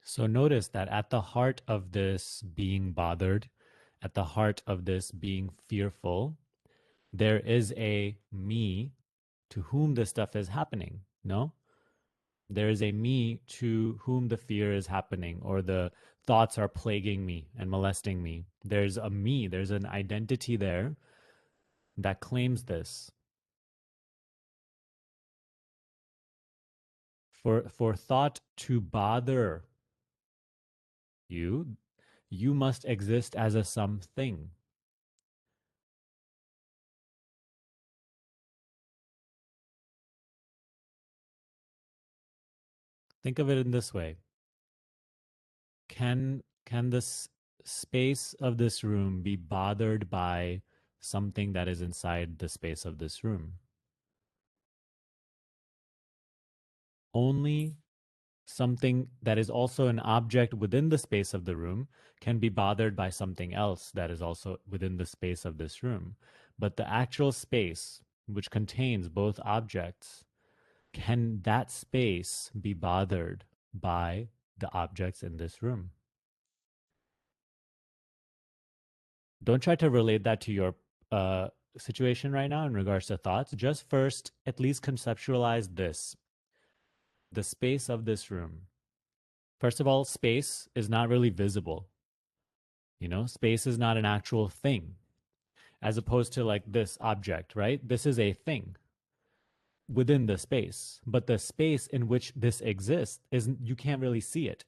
So notice that at the heart of this being bothered, at the heart of this being fearful, there is a me to whom this stuff is happening. No? There is a me to whom the fear is happening or the thoughts are plaguing me and molesting me. There's a me, there's an identity there that claims this. For thought to bother you, you must exist as a something. Think of it in this way. Can this space of this room be bothered by something that is inside the space of this room? Only something that is also an object within the space of the room can be bothered by something else that is also within the space of this room. But the actual space, which contains both objects, can that space be bothered by the objects in this room? Don't try to relate that to your uh, situation right now in regards to thoughts. Just first, at least conceptualize this, the space of this room. First of all, space is not really visible. You know, space is not an actual thing, as opposed to like this object, right? This is a thing within the space, but the space in which this exists isn't, you can't really see it.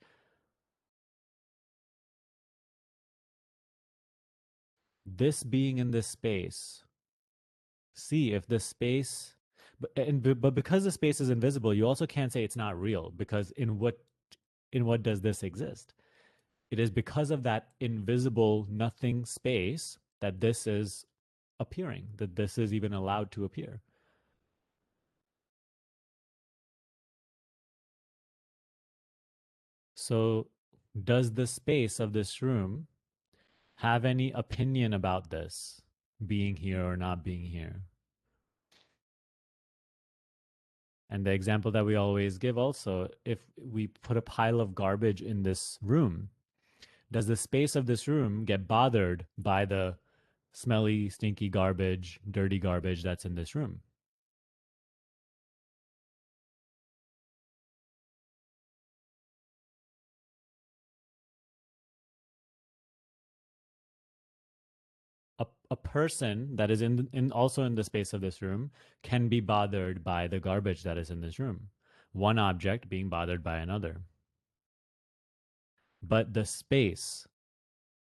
This being in this space, see if the space, but because the space is invisible, you also can't say it's not real because in what does this exist? It is because of that invisible nothing space that this is appearing, that this is even allowed to appear. So, does the space of this room have any opinion about this being here or not being here? And the example that we always give also, if we put a pile of garbage in this room, does the space of this room get bothered by the smelly, stinky garbage, dirty garbage that's in this room? A person that is in also in the space of this room can be bothered by the garbage that is in this room. One object being bothered by another. But the space,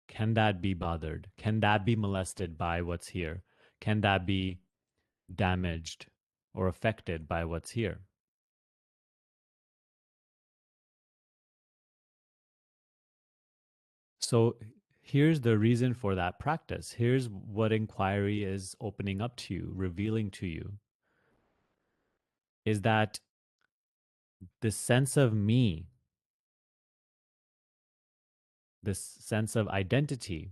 can that be bothered? Can that be molested by what's here? Can that be damaged or affected by what's here? So here's the reason for that practice. Here's what inquiry is opening up to you, revealing to you, is that this sense of me, this sense of identity,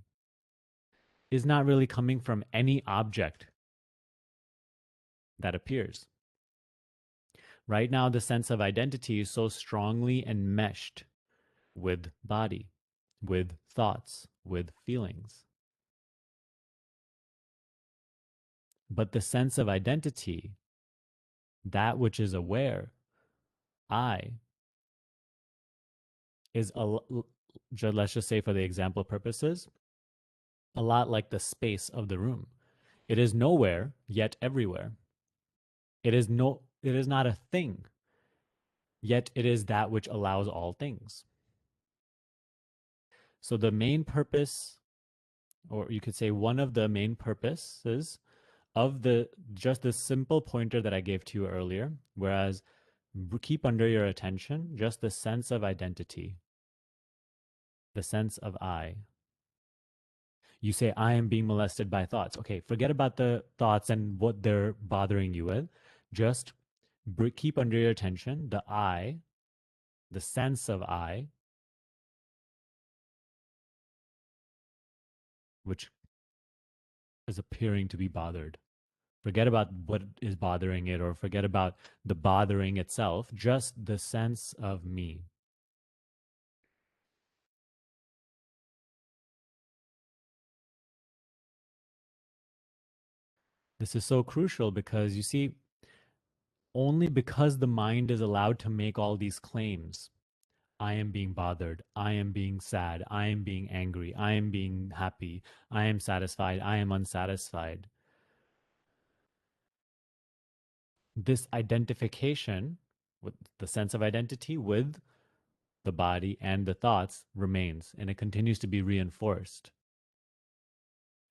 is not really coming from any object that appears. Right now, the sense of identity is so strongly enmeshed with body, with thoughts, with feelings. But the sense of identity, that which is aware, I, is let's just say for the example purposes, a lot like the space of the room. It is nowhere, yet everywhere. It is not a thing, yet it is that which allows all things. So the main purpose, or you could say one of the main purposes of the just the simple pointer that I gave to you earlier, whereas keep under your attention just the sense of identity, the sense of I. You say, I am being molested by thoughts. Okay, forget about the thoughts and what they're bothering you with. Just keep under your attention the I, the sense of I, which is appearing to be bothered. Forget about what is bothering it or forget about the bothering itself, just the sense of me. This is so crucial because you see, only because the mind is allowed to make all these claims. I am being bothered. I am being sad. I am being angry. I am being happy. I am satisfied. I am unsatisfied. This identification with the sense of identity with the body and the thoughts remains, and it continues to be reinforced.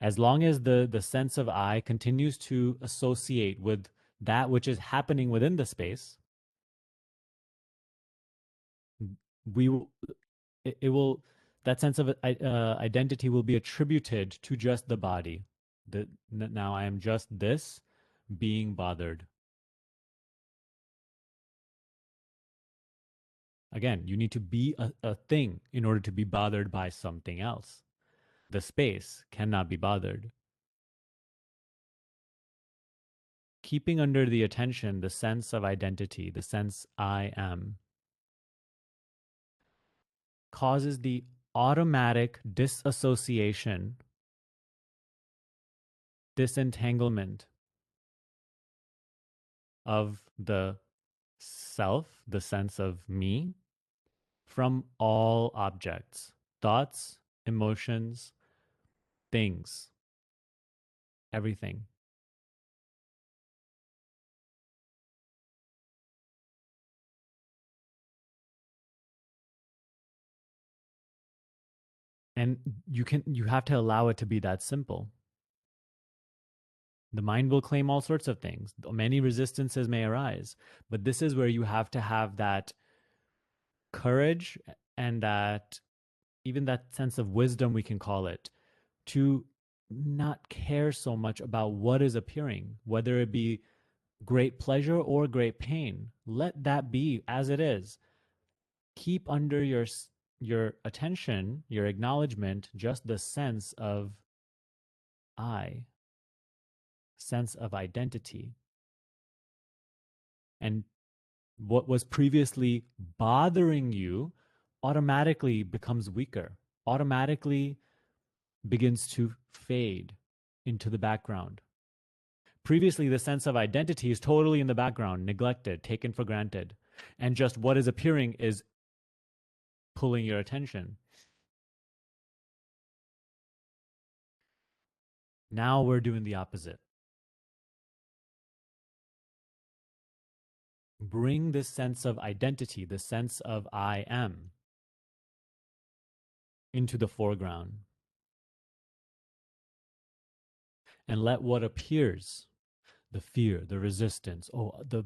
As long as the sense of I continues to associate with that which is happening within the space, we will, it will, that sense of identity will be attributed to just the body. That now I am just this being bothered. Again, you need to be a thing in order to be bothered by something else. The space cannot be bothered. Keeping under the attention the sense of identity, the sense I am, causes the automatic disassociation, disentanglement of the self, the sense of me, from all objects, thoughts, emotions, things, everything. And you have to allow it to be that simple. The mind will claim all sorts of things. Many resistances may arise, but this is where you have to have that courage and that even that sense of wisdom, we can call it, to not care so much about what is appearing, whether it be great pleasure or great pain. Let that be as it is. Keep under your attention, your acknowledgement, just the sense of I, sense of identity. And what was previously bothering you automatically becomes weaker, automatically begins to fade into the background. Previously, the sense of identity is totally in the background, neglected, taken for granted. And just what is appearing is pulling your attention. Now we're doing the opposite. Bring this sense of identity, the sense of I am, into the foreground. And let what appears, the fear, the resistance, the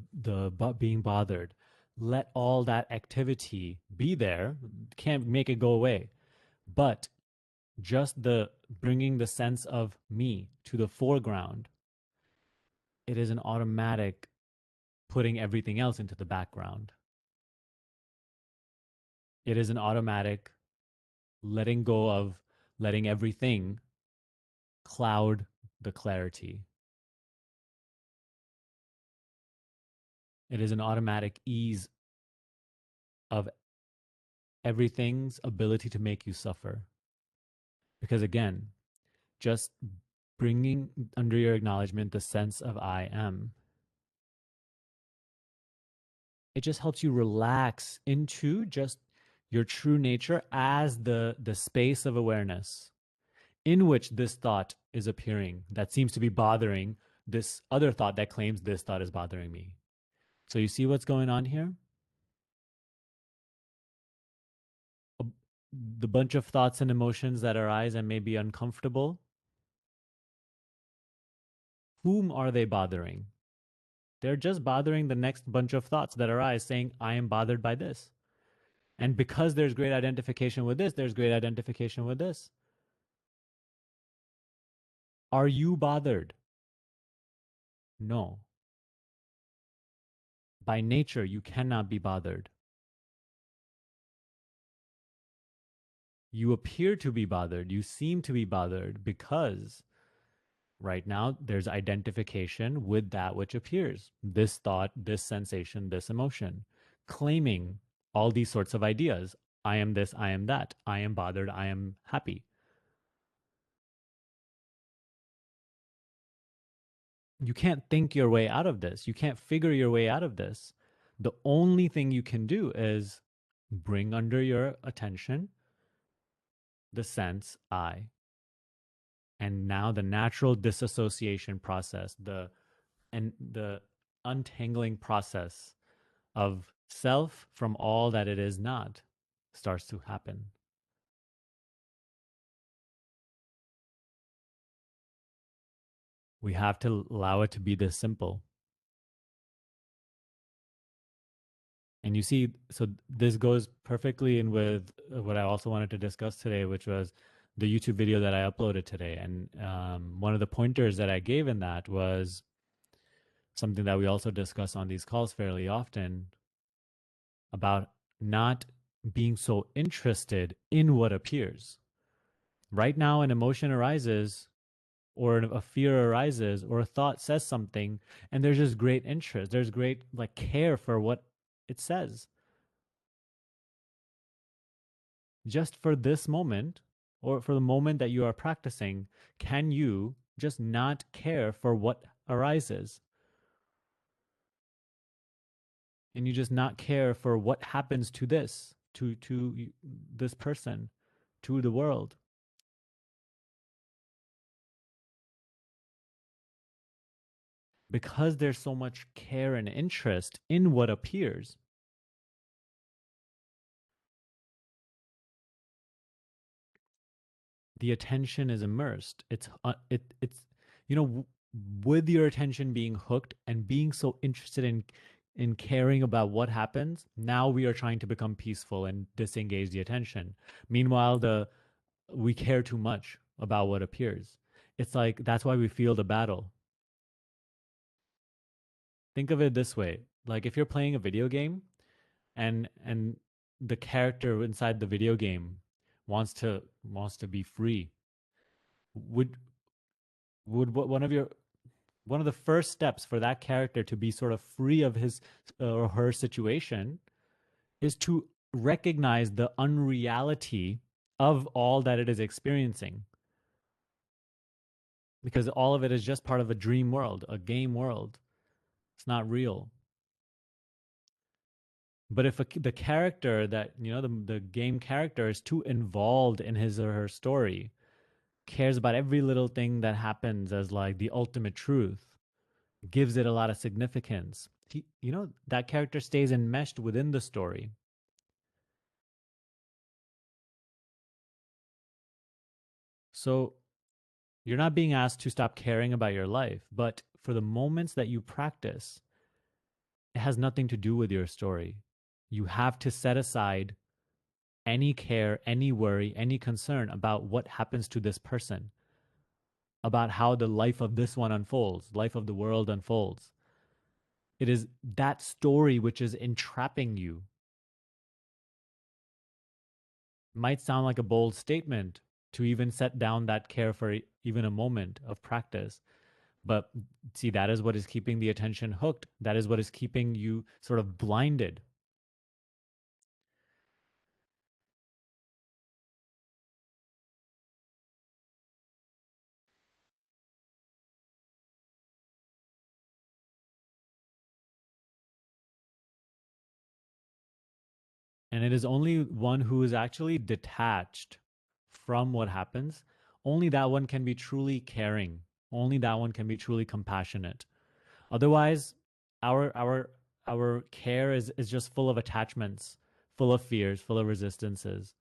being bothered, let all that activity be there. Can't make it go away. But just the bringing the sense of me to the foreground, it is an automatic putting everything else into the background. It is an automatic letting go of letting everything cloud the clarity. It is an automatic ease of everything's ability to make you suffer. Because again, just bringing under your acknowledgement the sense of I am, it just helps you relax into just your true nature as the space of awareness in which this thought is appearing that seems to be bothering this other thought that claims this thought is bothering me. So you see what's going on here? The bunch of thoughts and emotions that arise and may be uncomfortable, whom are they bothering? They're just bothering the next bunch of thoughts that arise saying, I am bothered by this. And because there's great identification with this, there's great identification with this. Are you bothered? No. By nature, you cannot be bothered. You appear to be bothered. You seem to be bothered because right now there's identification with that which appears, this thought, this sensation, this emotion, claiming all these sorts of ideas. I am this, I am that, I am bothered, I am happy. You can't think your way out of this. You can't figure your way out of this. The only thing you can do is bring under your attention the sense I. And now the natural disassociation process, the untangling process of self from all that it is not starts to happen. We have to allow it to be this simple. And you see, so this goes perfectly in with what I also wanted to discuss today, which was the YouTube video that I uploaded today. And one of the pointers that I gave in that was something that we also discuss on these calls fairly often about not being so interested in what appears. Right now, an emotion arises, or a fear arises, or a thought says something, and there's just great interest. There's great like care for what it says. Just for this moment, or for the moment that you are practicing, can you just not care for what arises? And you just not care for what happens to this, to this person, to the world. Because there's so much care and interest in what appears, the attention is immersed. It's you know w- with your attention being hooked and being so interested in caring about what happens, now we are trying to become peaceful and disengage the attention. Meanwhile, the we care too much about what appears. It's like that's why we feel the battle. Think of it this way. Like if you're playing a video game and the character inside the video game wants to be free, would would one of the first steps for that character to be sort of free of his or her situation is to recognize the unreality of all that it is experiencing, because all of it is just part of a dream world, a game world. It's not real. But if the character that, the game character is too involved in his or her story, cares about every little thing that happens as like the ultimate truth, gives it a lot of significance, that character stays enmeshed within the story. So you're not being asked to stop caring about your life, but for the moments that you practice, it has nothing to do with your story. You have to set aside any care, any worry, any concern about what happens to this person, about how the life of this one unfolds, life of the world unfolds. It is that story which is entrapping you. Might sound like a bold statement to even set down that care for even a moment of practice. But see, that is what is keeping the attention hooked. That is what is keeping you sort of blinded. And it is only one who is actually detached from what happens. Only that one can be truly caring. Only that one can be truly compassionate. Otherwise, our care is just full of attachments, full of fears, full of resistances.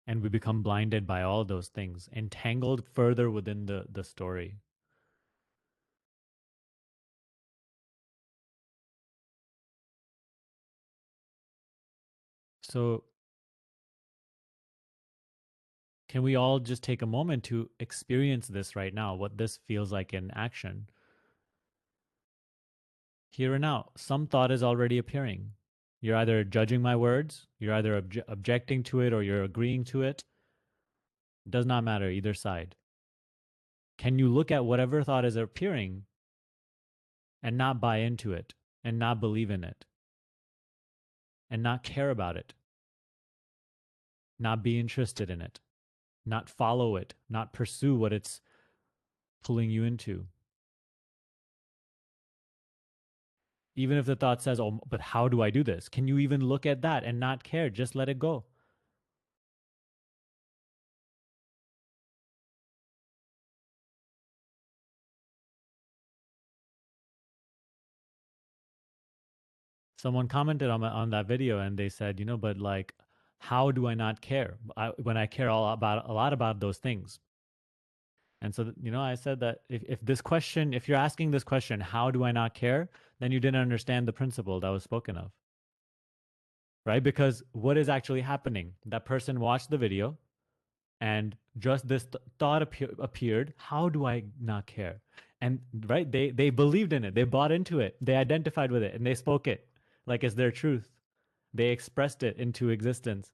And we become blinded by all those things, entangled further within the story. So can we all just take a moment to experience this right now, what this feels like in action? Here and now, some thought is already appearing. You're either judging my words, you're either objecting to it, or you're agreeing to it. It does not matter either side. Can you look at whatever thought is appearing and not buy into it, and not believe in it, and not care about it? not be interested in it, not follow it, not pursue what it's pulling you into. Even if the thought says, oh, but how do I do this? Can you even look at that and not care? Just let it go. Someone commented on that video and they said, but like, how do I not care when I care all about a lot about those things? And so, I said that if this question, if you're asking this question, how do I not care? Then you didn't understand the principle that was spoken of, right? Because what is actually happening? That person watched the video and just this thought appeared. How do I not care? And right, they believed in it. They bought into it. They identified with it and they spoke it like it's their truth. They expressed it into existence.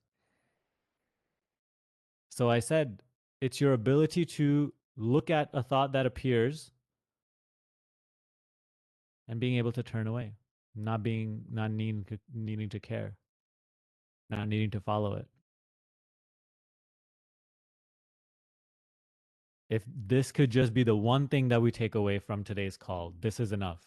So I said, it's your ability to look at a thought that appears and being able to turn away, not needing to care, not needing to follow it. If this could just be the one thing that we take away from today's call, this is enough.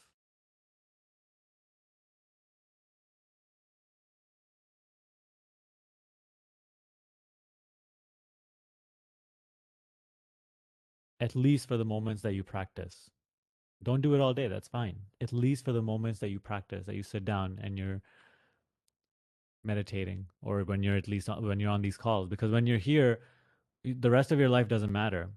At least for the moments that you practice. Don't do it all day, that's fine. At least for the moments that you practice, that you sit down and you're meditating, or when you're at least when you're on these calls, because when you're here, the rest of your life doesn't matter.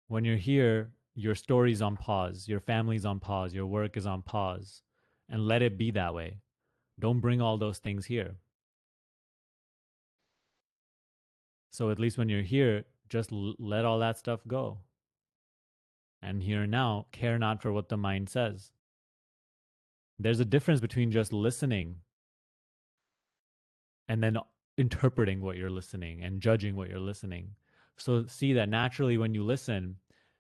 When you're here, your story's on pause, your family's on pause, your work is on pause, and let it be that way. Don't bring all those things here. So at least when you're here, just let all that stuff go. And here and now, care not for what the mind says. There's a difference between just listening and then interpreting what you're listening and judging what you're listening. So see that naturally when you listen,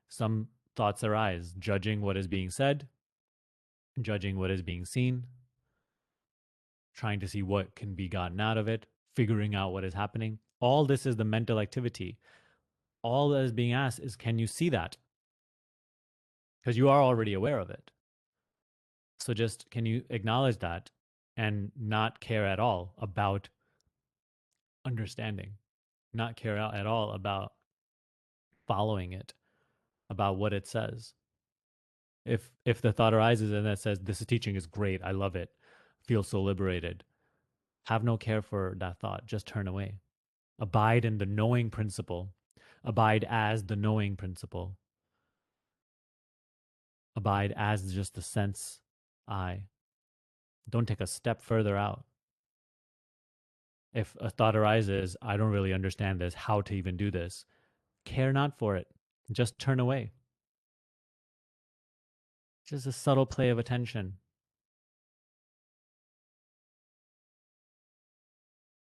some thoughts arise, judging what is being said, judging what is being seen, trying to see what can be gotten out of it, figuring out what is happening. All this is the mental activity. All that is being asked is, can you see that? Because you are already aware of it. So just can you acknowledge that and not care at all about understanding, not care at all about following it, about what it says. If the thought arises and it says, this teaching is great, I love it, feel so liberated, have no care for that thought, just turn away. Abide in the knowing principle. Abide as the knowing principle. Abide as just the sense I. Don't take a step further out. If a thought arises, I don't really understand this, how to even do this, care not for it. Just turn away. Just a subtle play of attention.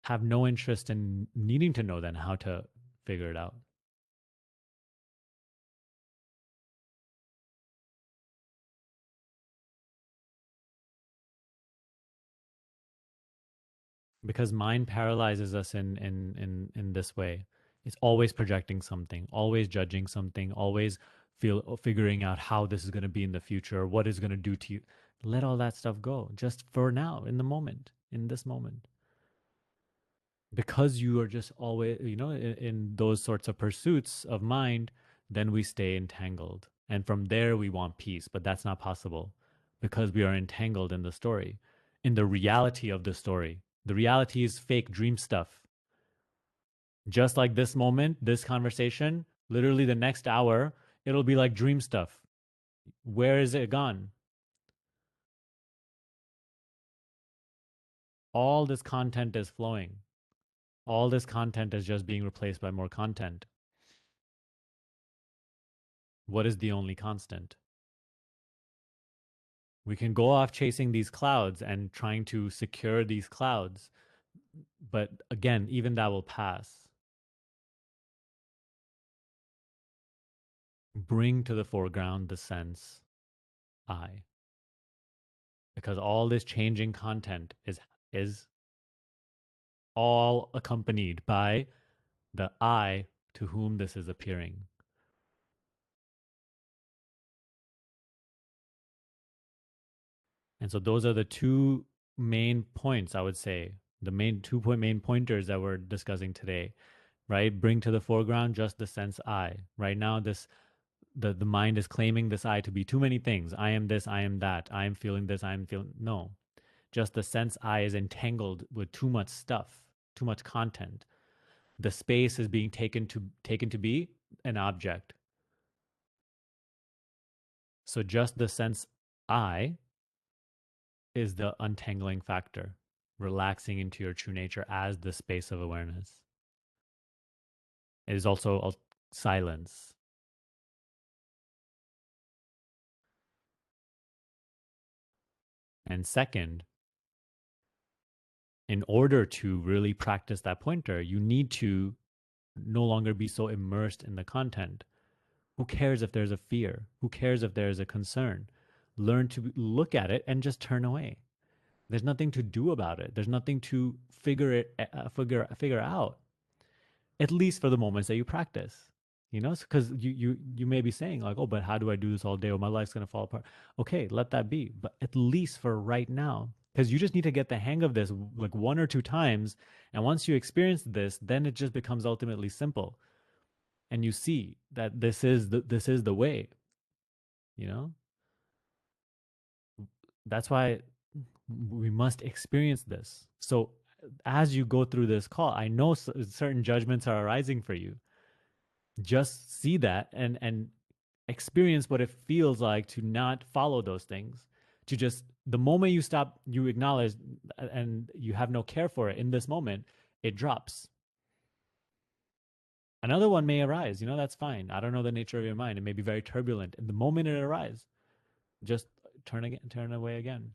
Have no interest in needing to know then how to figure it out. Because mind paralyzes us in this way. It's always projecting something, always judging something, always figuring out how this is going to be in the future, what is going to do to you. Let all that stuff go just for now, in the moment, in this moment. Because you are just always, in those sorts of pursuits of mind, then we stay entangled. And from there, we want peace, but that's not possible because we are entangled in the story, in the reality of the story. The reality is fake dream stuff. Just like this moment, this conversation, literally the next hour, it'll be like dream stuff. Where is it gone? All this content is flowing. All this content is just being replaced by more content. What is the only constant? We can go off chasing these clouds and trying to secure these clouds. But again, even that will pass. Bring to the foreground the sense I. Because all this changing content is all accompanied by the I to whom this is appearing. And so those are the two main points, I would say, the main main pointers that we're discussing today, right? Bring to the foreground just the sense I. Right now, the mind is claiming this I to be too many things. I am this, I am that, I am feeling this, I am feeling no. Just the sense I is entangled with too much stuff, too much content. The space is being taken to be an object. So just the sense I is the untangling factor, relaxing into your true nature as the space of awareness. It is also silence. And second, in order to really practice that pointer, you need to no longer be so immersed in the content. Who cares if there's a fear? Who cares if there's a concern? Learn to look at it and just turn away. There's nothing to do about it. There's nothing to figure out. At least for the moments that you practice. You know, because you may be saying like, oh, but how do I do this all day? Or my life's gonna fall apart. Okay, let that be. But at least for right now, because you just need to get the hang of this like one or two times, and once you experience this, then it just becomes ultimately simple, and you see that this is the way. You know, that's why we must experience this. So as you go through this call, I know certain judgments are arising for you. Just see that and experience what it feels like to not follow those things, to just the moment you stop, you acknowledge and you have no care for it in this moment, it drops. Another one may arise, that's fine. I don't know the nature of your mind. It may be very turbulent. And the moment it arises, just turn away again.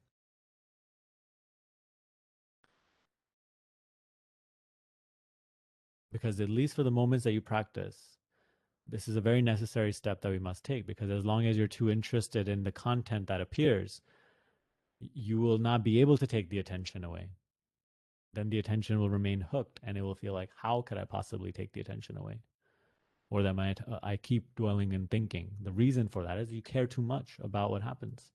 Because at least for the moments that you practice, this is a very necessary step that we must take, because as long as you're too interested in the content that appears, you will not be able to take the attention away. Then the attention will remain hooked and it will feel like, how could I possibly take the attention away? Or that I keep dwelling and thinking. The reason for that is you care too much about what happens.